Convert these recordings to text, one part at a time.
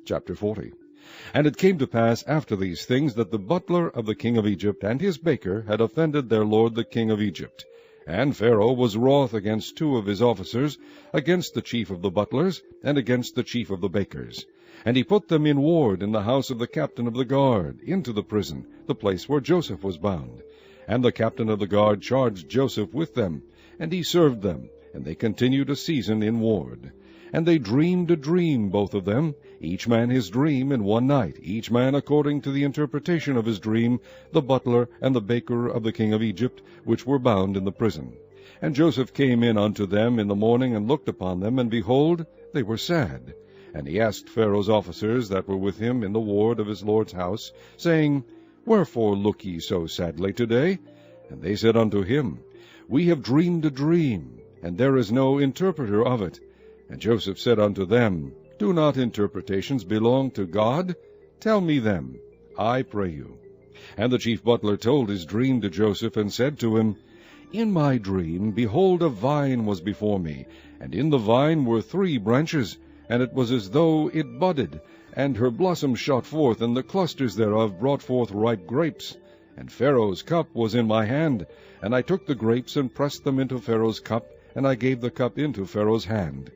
Chapter 40. And it came to pass after these things that the butler of the king of Egypt and his baker had offended their lord the king of Egypt. And Pharaoh was wroth against two of his officers, against the chief of the butlers, and against the chief of the bakers. And he put them in ward in the house of the captain of the guard, into the prison, the place where Joseph was bound. And the captain of the guard charged Joseph with them, and he served them, and they continued a season in ward. And they dreamed a dream, both of them, each man his dream in one night, each man according to the interpretation of his dream, the butler and the baker of the king of Egypt, which were bound in the prison. And Joseph came in unto them in the morning, and looked upon them, and behold, they were sad. And he asked Pharaoh's officers that were with him in the ward of his lord's house, saying, Wherefore look ye so sadly today? And they said unto him, We have dreamed a dream, and there is no interpreter of it. And Joseph said unto them, Do not interpretations belong to God? Tell me them, I pray you. And the chief butler told his dream to Joseph, and said to him, In my dream, behold, a vine was before me, and in the vine were 3 branches, and it was as though it budded, and her blossoms shot forth, and the clusters thereof brought forth ripe grapes. And Pharaoh's cup was in my hand, and I took the grapes, and pressed them into Pharaoh's cup, and I gave the cup into Pharaoh's hand.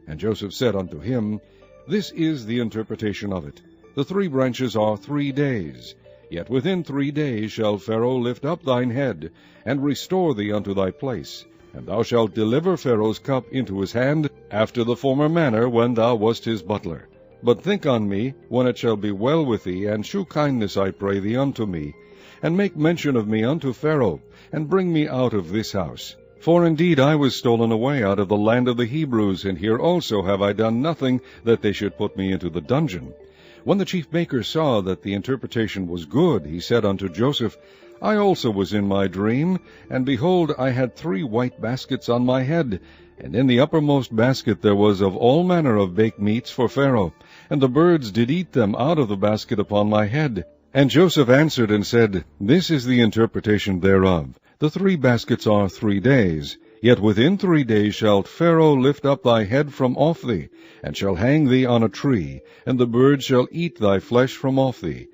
And Joseph said unto him, This is the interpretation of it. The 3 branches are 3 days. Yet within 3 days shall Pharaoh lift up thine head, and restore thee unto thy place. And thou shalt deliver Pharaoh's cup into his hand, after the former manner when thou wast his butler. But think on me, when it shall be well with thee, and shew kindness, I pray thee, unto me, and make mention of me unto Pharaoh, and bring me out of this house. For indeed I was stolen away out of the land of the Hebrews, and here also have I done nothing that they should put me into the dungeon. When the chief baker saw that the interpretation was good, he said unto Joseph, I also was in my dream, and behold, I had 3 white baskets on my head, and in the uppermost basket there was of all manner of baked meats for Pharaoh, and the birds did eat them out of the basket upon my head. And Joseph answered and said, This is the interpretation thereof. The 3 baskets are 3 days. Yet within 3 days shall Pharaoh lift up thy head from off thee, and shall hang thee on a tree, and the birds shall eat thy flesh from off thee.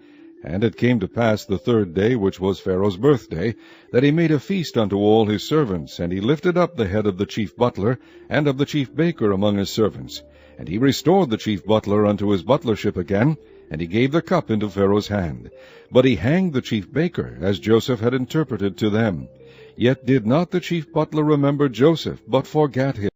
And it came to pass the 3rd day, which was Pharaoh's birthday, that he made a feast unto all his servants, and he lifted up the head of the chief butler, and of the chief baker among his servants. And he restored the chief butler unto his butlership again, and he gave the cup into Pharaoh's hand. But he hanged the chief baker, as Joseph had interpreted to them. Yet did not the chief butler remember Joseph, but forgat him.